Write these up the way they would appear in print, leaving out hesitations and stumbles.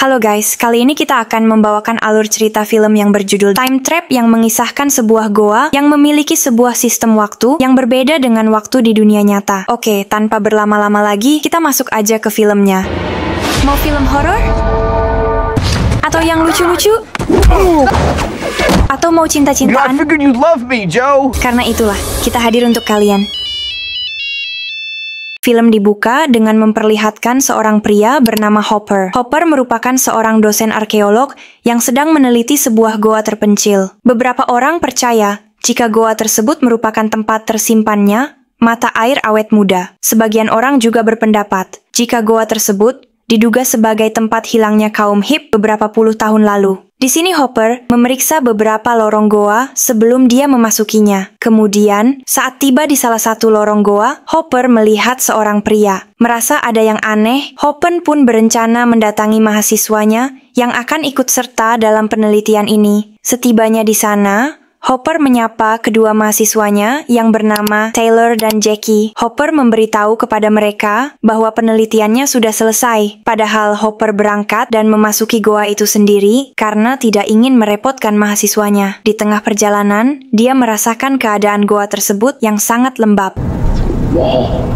Halo guys, kali ini kita akan membawakan alur cerita film yang berjudul Time Trap yang mengisahkan sebuah goa yang memiliki sebuah sistem waktu yang berbeda dengan waktu di dunia nyata. Oke, tanpa berlama-lama lagi, kita masuk aja ke filmnya. Mau film horor? Atau yang lucu-lucu? Atau mau cinta-cintaan? Karena itulah, kita hadir untuk kalian. Film dibuka dengan memperlihatkan seorang pria bernama Hopper. Hopper merupakan seorang dosen arkeolog yang sedang meneliti sebuah goa terpencil. Beberapa orang percaya jika goa tersebut merupakan tempat tersimpannya mata air awet muda. Sebagian orang juga berpendapat jika goa tersebut diduga sebagai tempat hilangnya kaum Hip beberapa puluh tahun lalu. Di sini Hopper memeriksa beberapa lorong goa sebelum dia memasukinya. Kemudian, saat tiba di salah satu lorong goa, Hopper melihat seorang pria. Merasa ada yang aneh, Hopper pun berencana mendatangi mahasiswanya yang akan ikut serta dalam penelitian ini. Setibanya di sana, Hopper menyapa kedua mahasiswanya yang bernama Taylor dan Jackie. Hopper memberitahu kepada mereka bahwa penelitiannya sudah selesai. Padahal Hopper berangkat dan memasuki goa itu sendiri karena tidak ingin merepotkan mahasiswanya. Di tengah perjalanan, dia merasakan keadaan goa tersebut yang sangat lembab. Wow.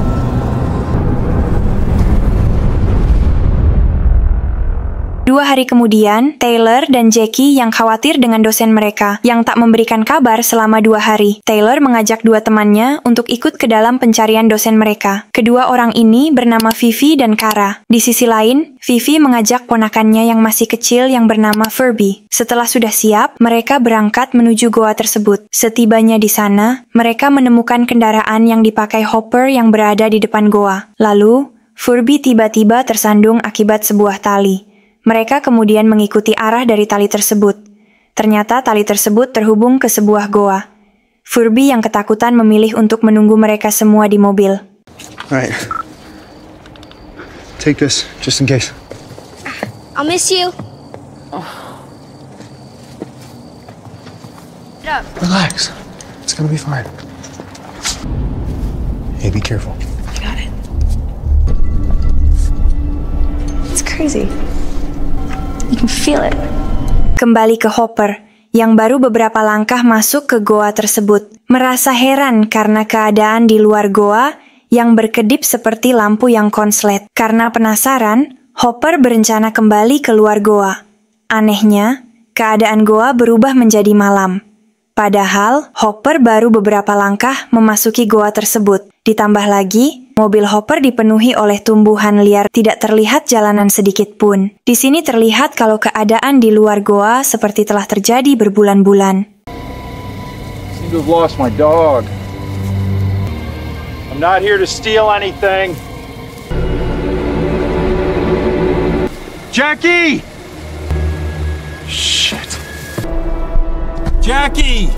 2 hari kemudian, Taylor dan Jackie yang khawatir dengan dosen mereka, yang tak memberikan kabar selama 2 hari. Taylor mengajak 2 temannya untuk ikut ke dalam pencarian dosen mereka. Kedua orang ini bernama Vivi dan Kara. Di sisi lain, Vivi mengajak ponakannya yang masih kecil yang bernama Furby. Setelah sudah siap, mereka berangkat menuju goa tersebut. Setibanya di sana, mereka menemukan kendaraan yang dipakai Hopper yang berada di depan goa. Lalu, Furby tiba-tiba tersandung akibat sebuah tali. Mereka kemudian mengikuti arah dari tali tersebut. Ternyata tali tersebut terhubung ke sebuah goa. Furby yang ketakutan memilih untuk menunggu mereka semua di mobil. Alright. Take this, just in case. I'll miss you. Relax. It's gonna be fine. Hey, be careful. You got it. It's crazy. You can feel it. Kembali ke Hopper, yang baru beberapa langkah masuk ke goa tersebut. Merasa heran karena keadaan di luar goa yang berkedip seperti lampu yang konslet. Karena penasaran, Hopper berencana kembali ke luar goa. Anehnya, keadaan goa berubah menjadi malam. Padahal, Hopper baru beberapa langkah memasuki goa tersebut. Ditambah lagi, mobil Hopper dipenuhi oleh tumbuhan liar, tidak terlihat jalanan sedikit pun. Di sini terlihat kalau keadaan di luar goa seperti telah terjadi berbulan-bulan. Seem to have lost my dog. I'm not here to steal anything. Jackie! Shit. Jackie!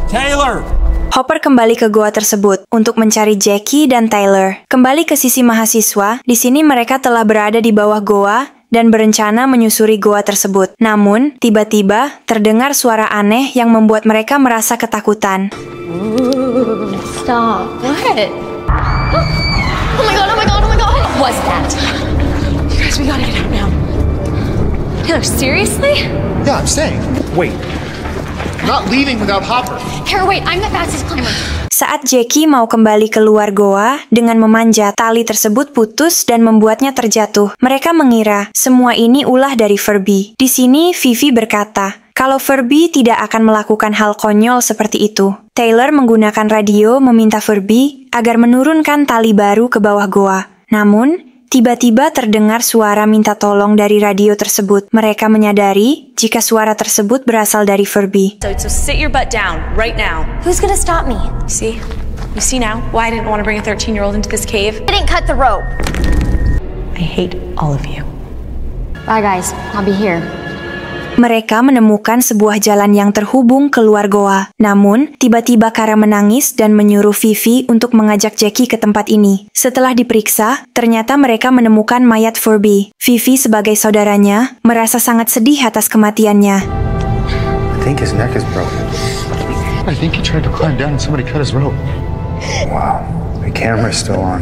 Taylor! Hopper kembali ke goa tersebut untuk mencari Jackie dan Taylor. Kembali ke sisi mahasiswa, di sini mereka telah berada di bawah goa dan berencana menyusuri goa tersebut. Namun, tiba-tiba terdengar suara aneh yang membuat mereka merasa ketakutan. Stop. What? Oh my god, oh my god, oh my god. What was that? You guys, we gotta get out now. Taylor, seriously? Yeah, I'm staying. Wait. I'm not leaving without Hopper. Here, wait, I'm the fastest climber. Saat Jackie mau kembali keluar goa dengan memanjat, tali tersebut putus dan membuatnya terjatuh. Mereka mengira semua ini ulah dari Furby. Di sini Vivi berkata kalau Furby tidak akan melakukan hal konyol seperti itu. Taylor menggunakan radio meminta Furby agar menurunkan tali baru ke bawah goa. Namun, tiba-tiba terdengar suara minta tolong dari radio tersebut. Mereka menyadari jika suara tersebut berasal dari Furby. So sit your butt down right now. Who's gonna stop me? See? You see now why I didn't want to bring a 13-year-old into this cave? I didn't cut the rope. I hate all of you. Bye guys, I'll be here. Mereka menemukan sebuah jalan yang terhubung keluar goa. Namun, tiba-tiba Kara menangis dan menyuruh Vivi untuk mengajak Jackie ke tempat ini. Setelah diperiksa, ternyata mereka menemukan mayat Furby. Vivi sebagai saudaranya merasa sangat sedih atas kematiannya. I think his neck is broken. I think he tried to climb down and somebody cut his rope. Wow, the camera's still on.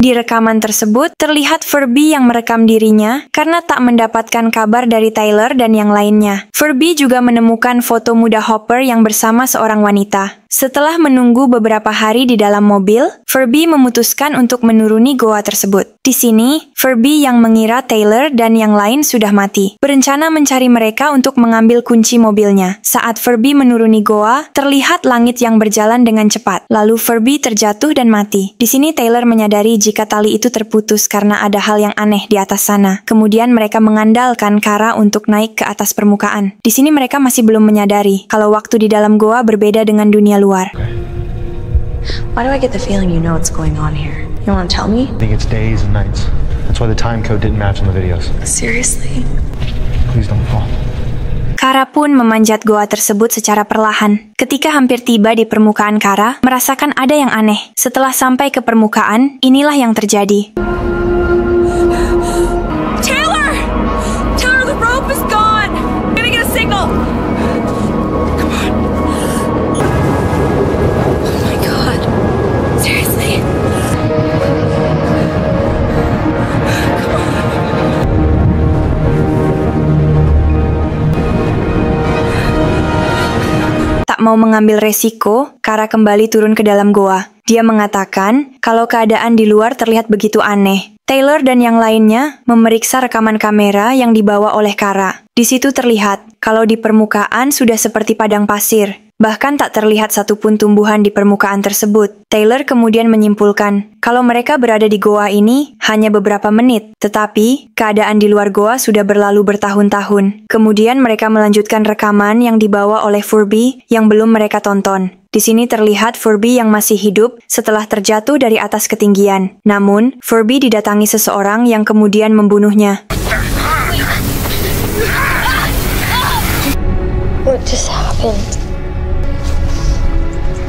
Di rekaman tersebut, terlihat Furby yang merekam dirinya karena tak mendapatkan kabar dari Taylor dan yang lainnya. Furby juga menemukan foto muda Hopper yang bersama seorang wanita. Setelah menunggu beberapa hari di dalam mobil, Furby memutuskan untuk menuruni goa tersebut. Di sini, Furby yang mengira Taylor dan yang lain sudah mati, berencana mencari mereka untuk mengambil kunci mobilnya. Saat Furby menuruni goa, terlihat langit yang berjalan dengan cepat. Lalu Furby terjatuh dan mati. Di sini Taylor menyadari jika tali itu terputus karena ada hal yang aneh di atas sana. Kemudian mereka mengandalkan Kara untuk naik ke atas permukaan. Di sini mereka masih belum menyadari kalau waktu di dalam goa berbeda dengan dunia luar. Why do I get the feeling you know what's going on here? You want to tell me? I think it's days and nights. That's why the time code didn't match on the videos. Seriously? Please don't fall. Kara pun memanjat goa tersebut secara perlahan. Ketika hampir tiba di permukaan, Kara merasakan ada yang aneh. Setelah sampai ke permukaan, inilah yang terjadi. Taylor! Taylor, the rope is gone! I'm gonna get a signal! Come on. Oh my god. Seriously? Tak mau mengambil resiko, Kara kembali turun ke dalam goa. Dia mengatakan kalau keadaan di luar terlihat begitu aneh. Taylor dan yang lainnya memeriksa rekaman kamera yang dibawa oleh Kara. Di situ terlihat kalau di permukaan sudah seperti padang pasir. Bahkan tak terlihat satupun tumbuhan di permukaan tersebut. Taylor kemudian menyimpulkan kalau mereka berada di goa ini hanya beberapa menit, tetapi keadaan di luar goa sudah berlalu bertahun-tahun. Kemudian mereka melanjutkan rekaman yang dibawa oleh Furby yang belum mereka tonton. Di sini terlihat Furby yang masih hidup setelah terjatuh dari atas ketinggian. Namun, Furby didatangi seseorang yang kemudian membunuhnya. What just happened?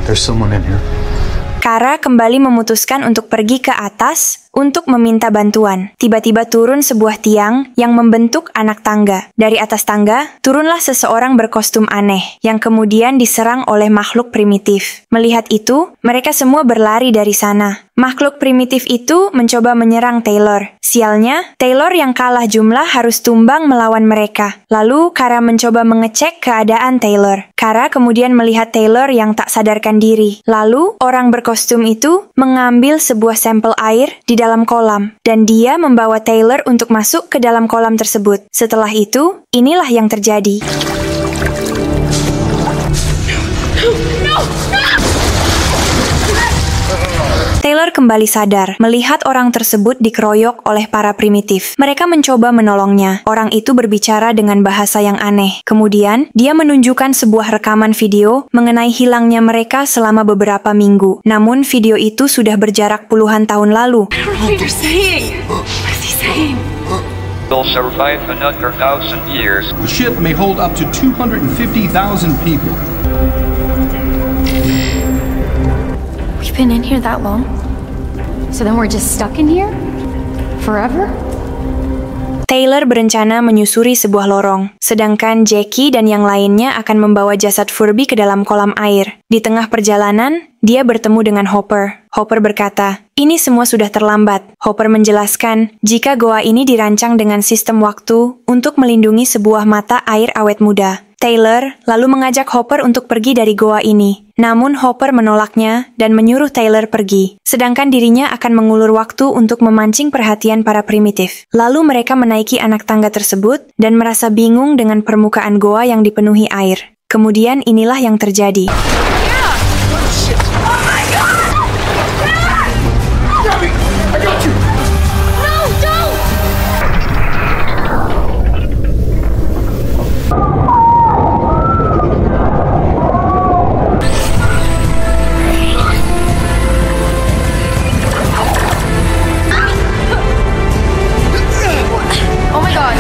There's someone in here. Kara kembali memutuskan untuk pergi ke atas untuk meminta bantuan. Tiba-tiba turun sebuah tiang yang membentuk anak tangga. Dari atas tangga, turunlah seseorang berkostum aneh yang kemudian diserang oleh makhluk primitif. Melihat itu, mereka semua berlari dari sana. Makhluk primitif itu mencoba menyerang Taylor. Sialnya, Taylor yang kalah jumlah harus tumbang melawan mereka. Lalu, Kara mencoba mengecek keadaan Taylor. Kara kemudian melihat Taylor yang tak sadarkan diri. Lalu, orang berkostum itu mengambil sebuah sampel air di dalam kolam, dan dia membawa Taylor untuk masuk ke dalam kolam tersebut. Setelah itu, inilah yang terjadi. Taylor kembali sadar melihat orang tersebut dikeroyok oleh para primitif. Mereka mencoba menolongnya. Orang itu berbicara dengan bahasa yang aneh. Kemudian, dia menunjukkan sebuah rekaman video mengenai hilangnya mereka selama beberapa minggu. Namun, video itu sudah berjarak puluhan tahun lalu. I don't know what you're saying. What is he saying? Will survive another 1,000 years. The ship may hold up to 250,000 people. We've been in here that long? So then we're just stuck in here? Forever? Taylor berencana menyusuri sebuah lorong, sedangkan Jackie dan yang lainnya akan membawa jasad Furby ke dalam kolam air. Di tengah perjalanan, dia bertemu dengan Hopper. Hopper berkata, "Ini semua sudah terlambat." Hopper menjelaskan jika goa ini dirancang dengan sistem waktu untuk melindungi sebuah mata air awet muda. Taylor lalu mengajak Hopper untuk pergi dari goa ini. Namun Hopper menolaknya dan menyuruh Taylor pergi. Sedangkan dirinya akan mengulur waktu untuk memancing perhatian para primitif. Lalu mereka menaiki anak tangga tersebut dan merasa bingung dengan permukaan goa yang dipenuhi air. Kemudian inilah yang terjadi.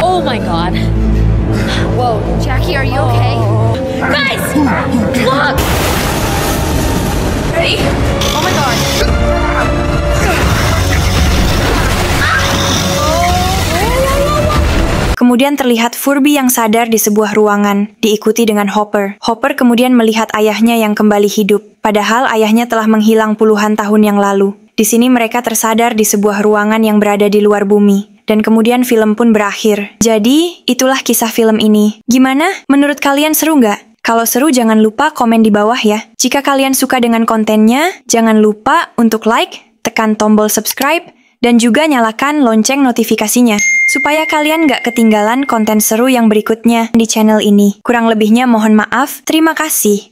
Oh my god. Whoa, Jackie, are you okay? Guys! Look! Ready? Oh my god. Kemudian terlihat Furby yang sadar di sebuah ruangan, diikuti dengan Hopper. Hopper kemudian melihat ayahnya yang kembali hidup, padahal ayahnya telah menghilang puluhan tahun yang lalu. Di sini mereka tersadar di sebuah ruangan yang berada di luar bumi. Dan kemudian film pun berakhir. Jadi, itulah kisah film ini. Gimana? Menurut kalian seru nggak? Kalau seru jangan lupa komen di bawah ya. Jika kalian suka dengan kontennya, jangan lupa untuk like, tekan tombol subscribe, dan juga nyalakan lonceng notifikasinya. Supaya kalian nggak ketinggalan konten seru yang berikutnya di channel ini. Kurang lebihnya mohon maaf, terima kasih.